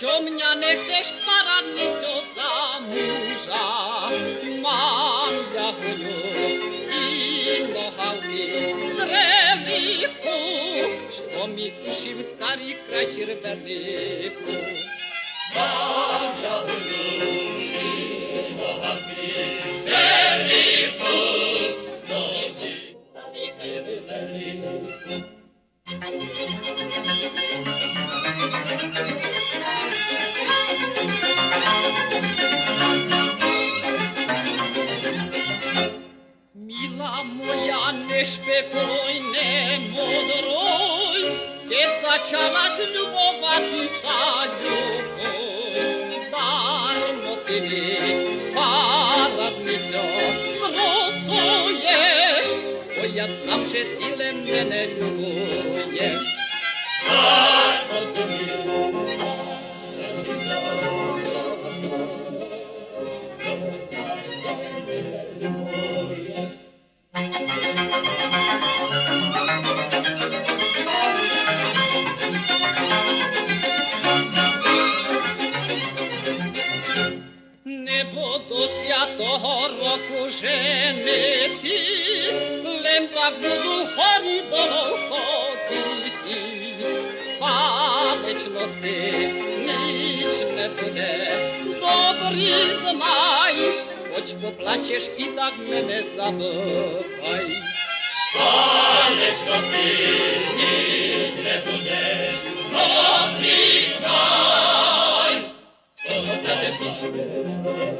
Čo mňa nechceš paradniť, čo za muža. Mám ja hoňu i nohavky treliku, što mi ušim starý kraj červeniku. Mám ja hoňu i nohavky treliku, što mi starý kraj červeniku. Mila moja, ne špekuj, ne modruj, keď začala ľubovať tá ľuboj. Darmo ty mi, paradnico, vnúcuješ, bo ja znam, že ty len mene ľubuješ. Darmo ty mi, paradnico, toho roku ženiti, len tak budú koridorov choditi. A večnosti nič nebude, dobrý znaj, poď poplačeš i tak mene zabúvaj. A večnosti nič nebude, dobrý znaj, poď poplačeš i tak mene zabúvaj.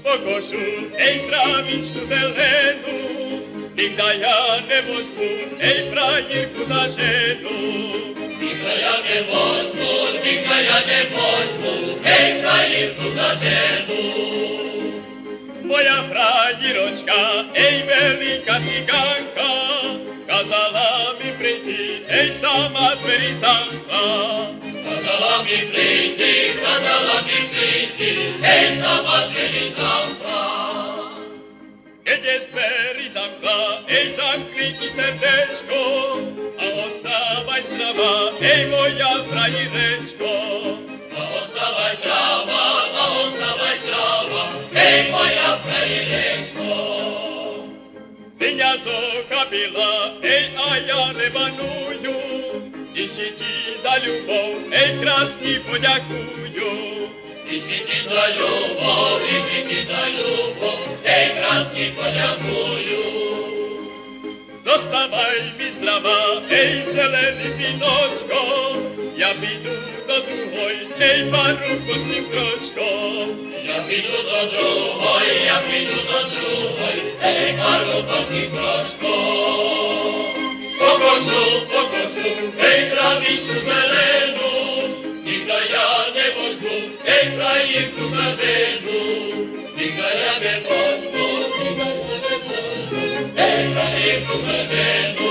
Pogoszu, ej prawiczku zelenu, Bigdaja nie wozmu, ej frajerku za żenu. Bigdaja nie wozmu, ej frajerku za żenu. Moja frajeroczka, ej wielka cyganka, kazała mi przyjти, ej sama drzwi zamkła. Kazała mi przyjти, ej sama drzwi zamkła. Kiedy z drzwi zamkła, ej zamknij i serdeczko, a ostawaj zdrowa, ej moja frajereczko. A ostawaj zdrowa, ej moja frajereczko. Меня захопила, ей, а я реваную, і сіті за любов, ей, красні подякую. І сіті за любов, ей, красні подякую. Зоставай мій здрава, ей, зелений віночко, я піду до другой, ей, парубку з ним крочком. Я піду до другой, ей, парубку з ним крочком. Покошу, ей, травичку зелену, Бігдая не возьму, ей, frajerku za żenu. Bігдая не возьму, ей, frajerku za żenu.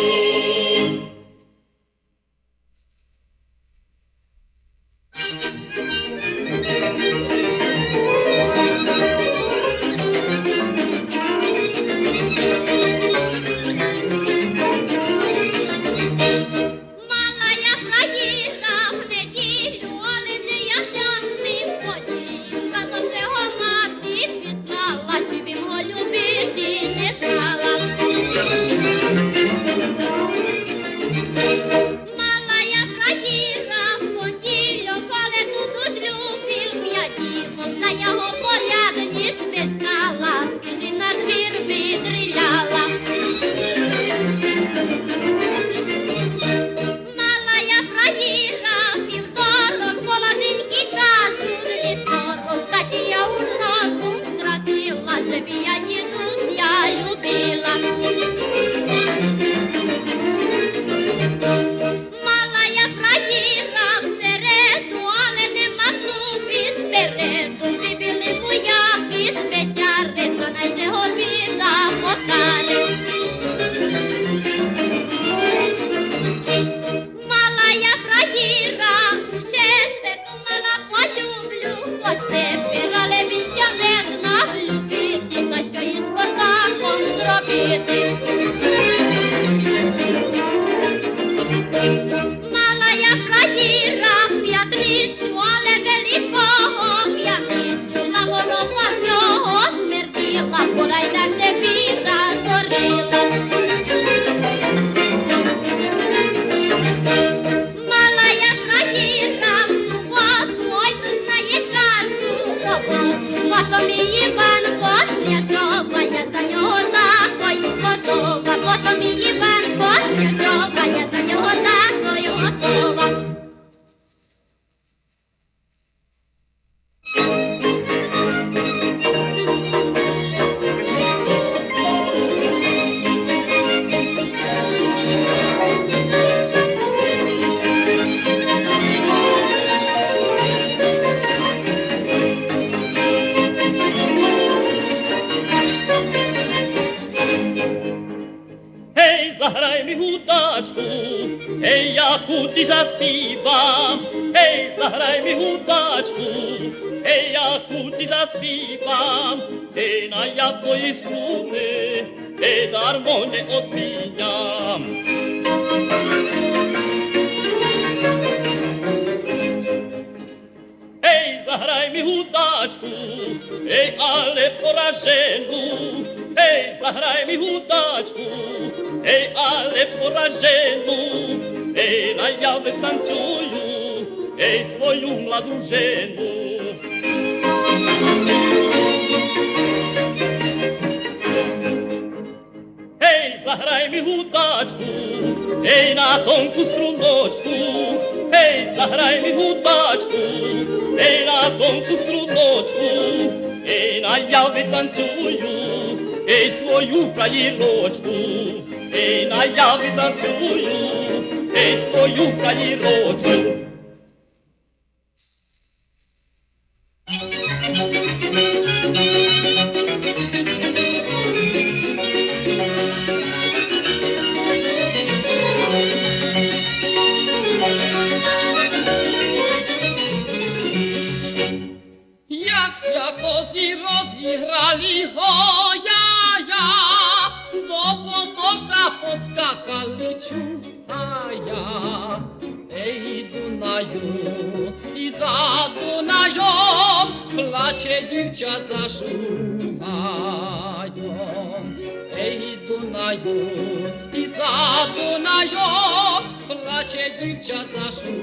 Zagraj mi hudaczku, ej, ja huty zaśpiewam. Ej, zagraj mi hudaczku, ej, ja huty zaśpiewam. Ej, na ja twoje struny, ej, harmonię odbijam. Ej, zagraj mi hudaczku, ej, ale porażenu. Ej, zagraj mi hudaczku, ej, ale porażenu. Ej, na ja wytańcuję, ej, swoją młodą żenu. Ej, zahrajmy hudaczku, ej na tomku struneczku, ej zahrajmy hudaczku, ej na tomku struneczku, ej na jawy tancuju, ej swoju krajiroczku, ej na jawy tancuju, ej swoju krajiroczku. Jak siakosi rozgrali hojaja, do potoka poskakali ciuchaja. Ej Dunaju, i za Dunajom placie dziewcia zaszuchają. Ej Dunaju, i za Dunajom placie dziewcia zaszuchają.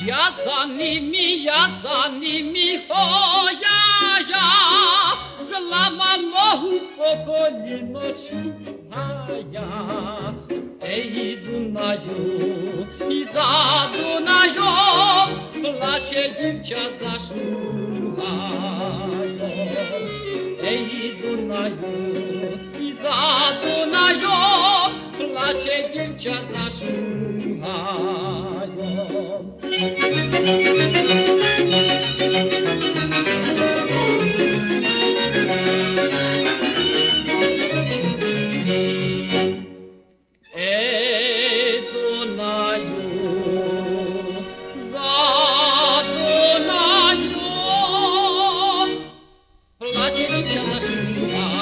Ja za nimi hojaja, złamam nohu pokolino ciuchaja. Ej Dunaju, i za Dunajom placie dziewcia zaszuchają. Ej Dunaju, i za Dunajom placie dziewcia zaszuchają. Ej Dunaju, za Dunajom placie dziewcia zaszuchają.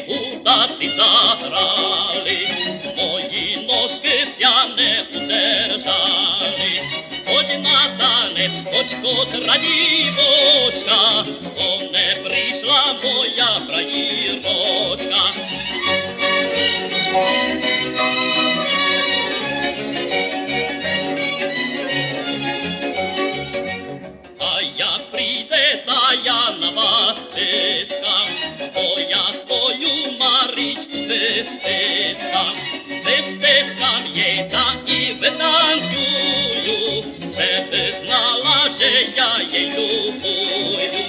udaci zahrali, moji noške sjane udržali. Hoď na tanec, hoď kod radivočka, one prišla moja frajiročka. A ja pride da ja na vas peskam, o ja svoju Maričku besteskam. Besteskam je da i vetančuju, sebe znala že ja je ljubuju.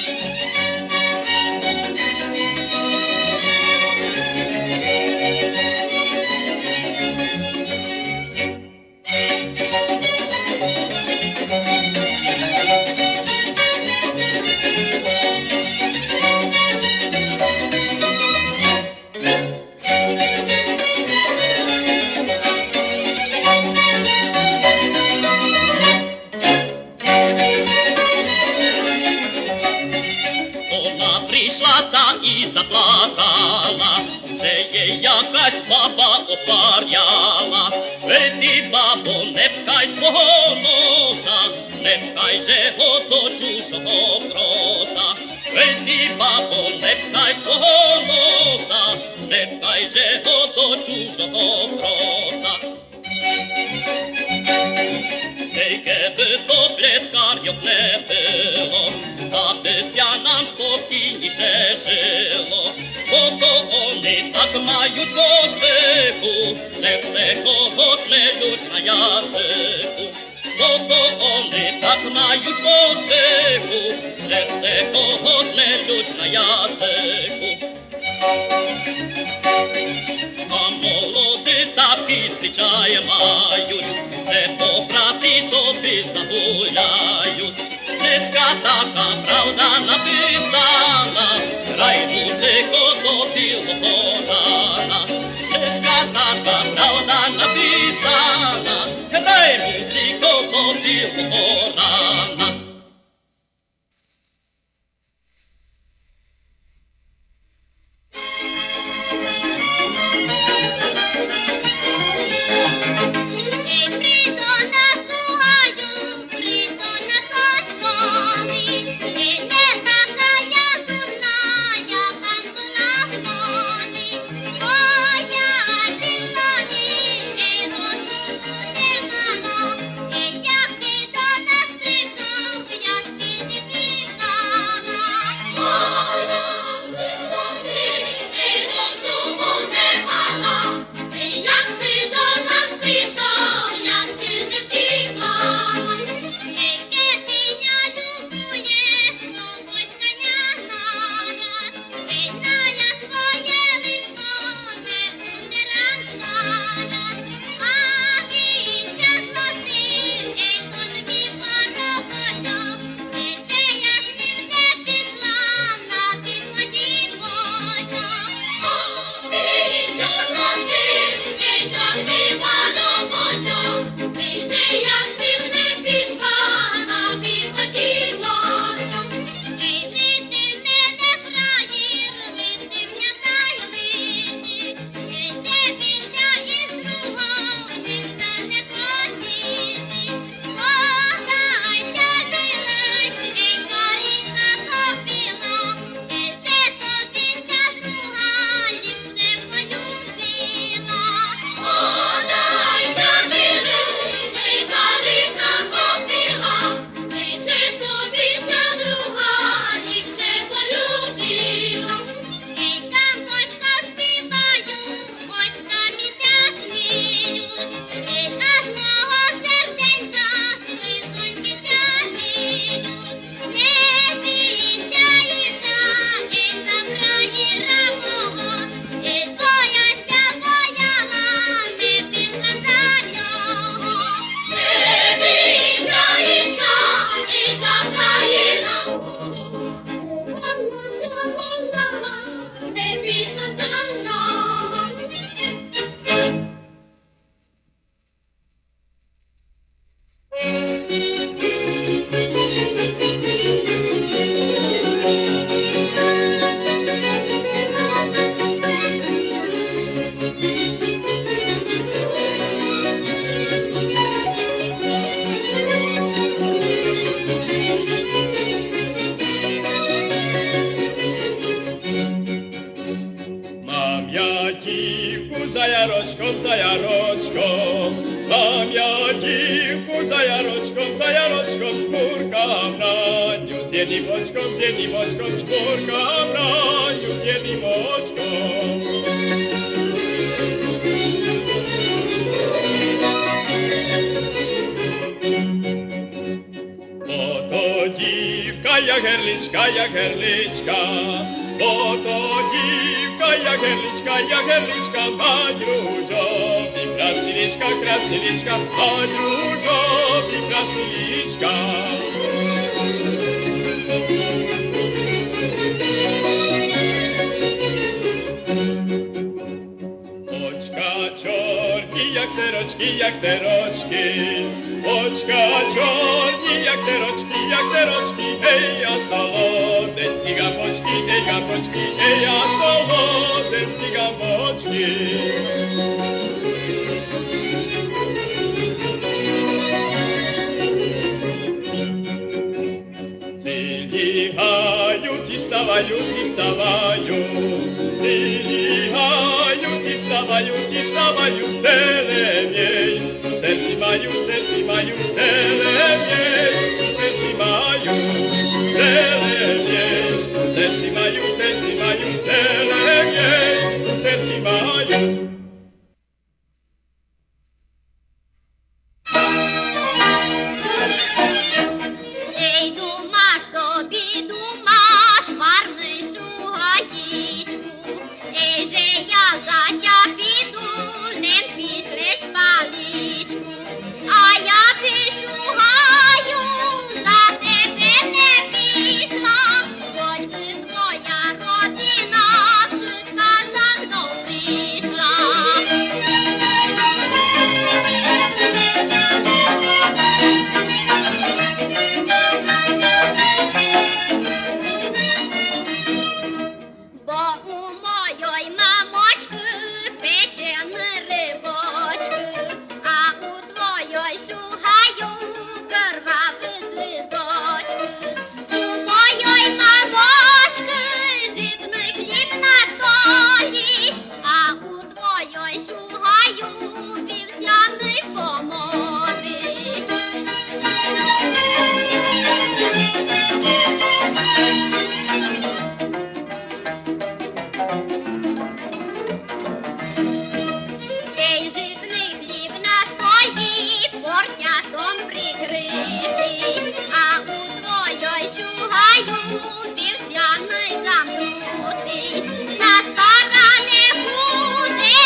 I zaplakala, se je jakaś baba oparjala. Vedi babo, ne pkaj svoho nosa, ne pkaj že do čušoho krosa. Vedi babo, ne pkaj svoho nosa, ne pkaj že do čušoho krosa. Ej, keby to pletkarjok ne było, da by sja nam spokojніше жило. Bo to oni tak mają po zwyku, że chce kogo tleють na jazyku. Bo to oni tak mają po zwyku, że chce kogo tleють na jazyku. A молоді такі звичаї мають, że po pracy sobie zagulaють. Dneska taka prawda napisana, graj muzyko do pilu podana. Dneska taka prawda napisana, graj muzyko do pilu podana. Mjakiku zajaročko, zajaročko, a mjakiku zajaročko, zajaročko, čmurkam na nju s jednim očkom, čmurkam na nju s jednim očkom. Oto dziwka jak herliczka, oto dziwka jak herliczka, mań różowi krasiliczka, mań różowi krasiliczka. Oczka czorni jak te roczki, oczka czorni jak te roczki, eja solodenki gamoczki, eja solodenki gamoczki. Zilihają ci wstawają, zeleniej, serci mają, zeleniej, serci mają, zeleniej, serci mają, zeleniej, serci mają. Ej, dumasz sobie, dumasz, marny szugajniczku. Ej, że ja za cia pidu, nem piszesz paliczku. A ja piszuchaju, za tebe nie piszła, choćby twoja rodzina wszystka za mną przyszła. Bo u mojej mamочки печені рибочки, а у твоєї шугаю кроваві слізочки. У моєї мамочки житний хліб на столі, а у твоєї шугаю вівсяний коморі. Ей, житний хліб на столі, портятом прикритий, а у твоєї шугаю вівсяний замкнутий. Ця стара не буде,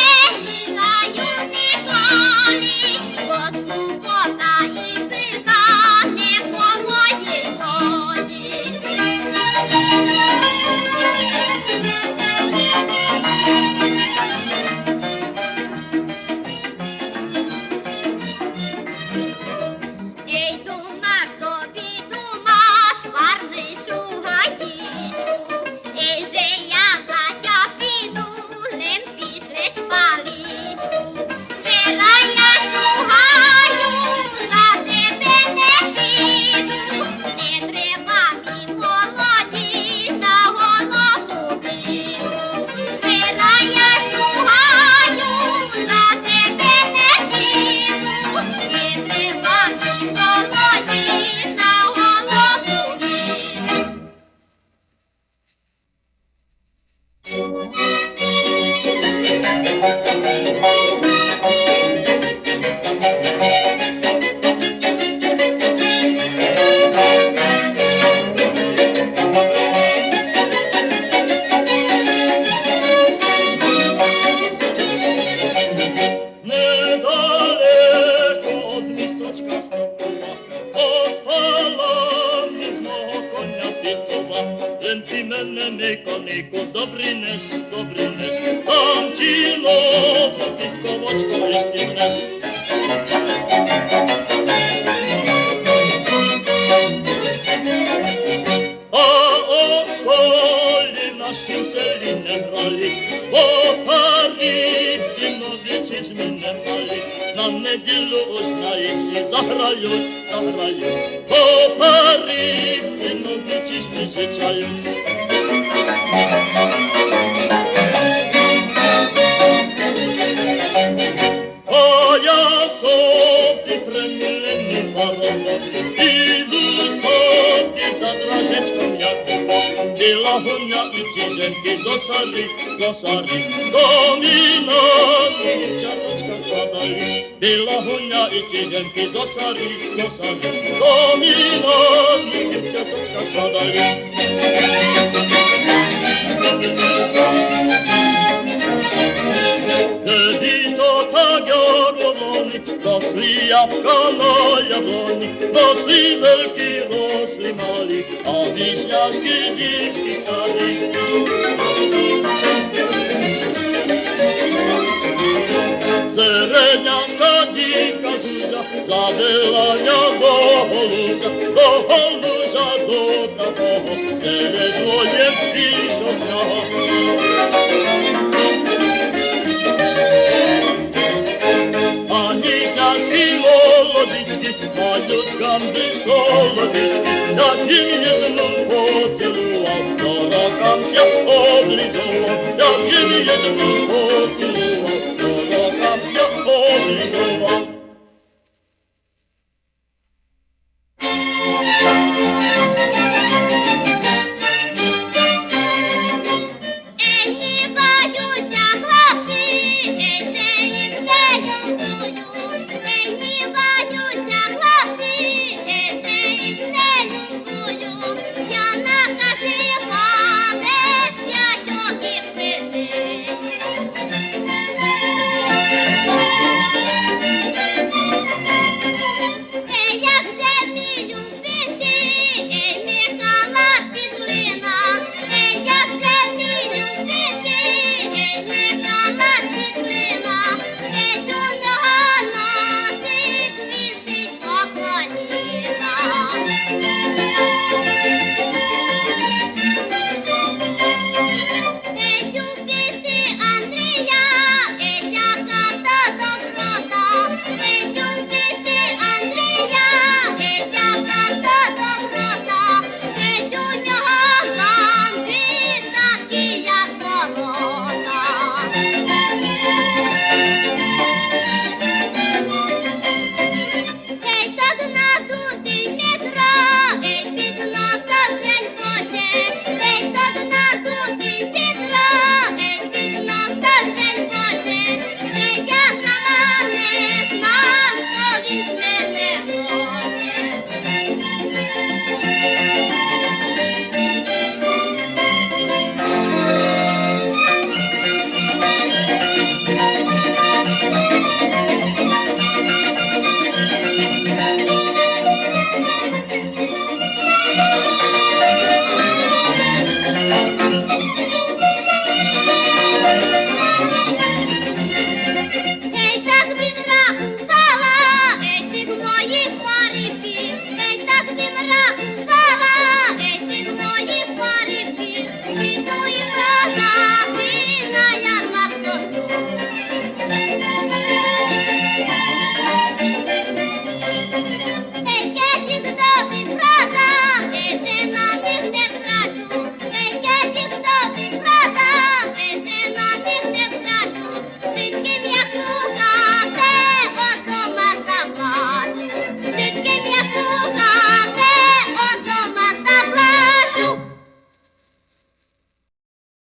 лілаю ніколи, бо скупота і пиха не по моїй волі. Ей, думаш собі, думаш, марний шугаїчку. Ей, же я за тя піду, нем пішлеш паличку. Вера, я шугаю, за тебе не піду. Не треба мій молоді на голову біду. Вера, я шугаю, за тебе не піду. Не треба мій молоді на голову біду. Недалеко од місточка Стокова, опала мені з мого коня пікова. Ти мене, Нико, добрий нес, там тіло, підковочко листів нес. А околі нашім селі не грали, бо парі нові чижми не мали. На неділю узнаєш і заграють, бо парі нові чижми зичають. косари, домина, дівчаточка впадали, біла гуня і чиженки зосари, домина, дівчаточка впадали. Дito tak jabloni, rosli jabłka na jabłoni, rosli wielki, rosli mali, a wiśniaczki dziwki stali. Serenianka dziwka Zuzia, zabyła nią do Holuzia do takoho, że dłonie piszą miała. Malutkam by solodyczki, jakim jedną pocałował, to rokam się oblizował, jakim jedną pocałował.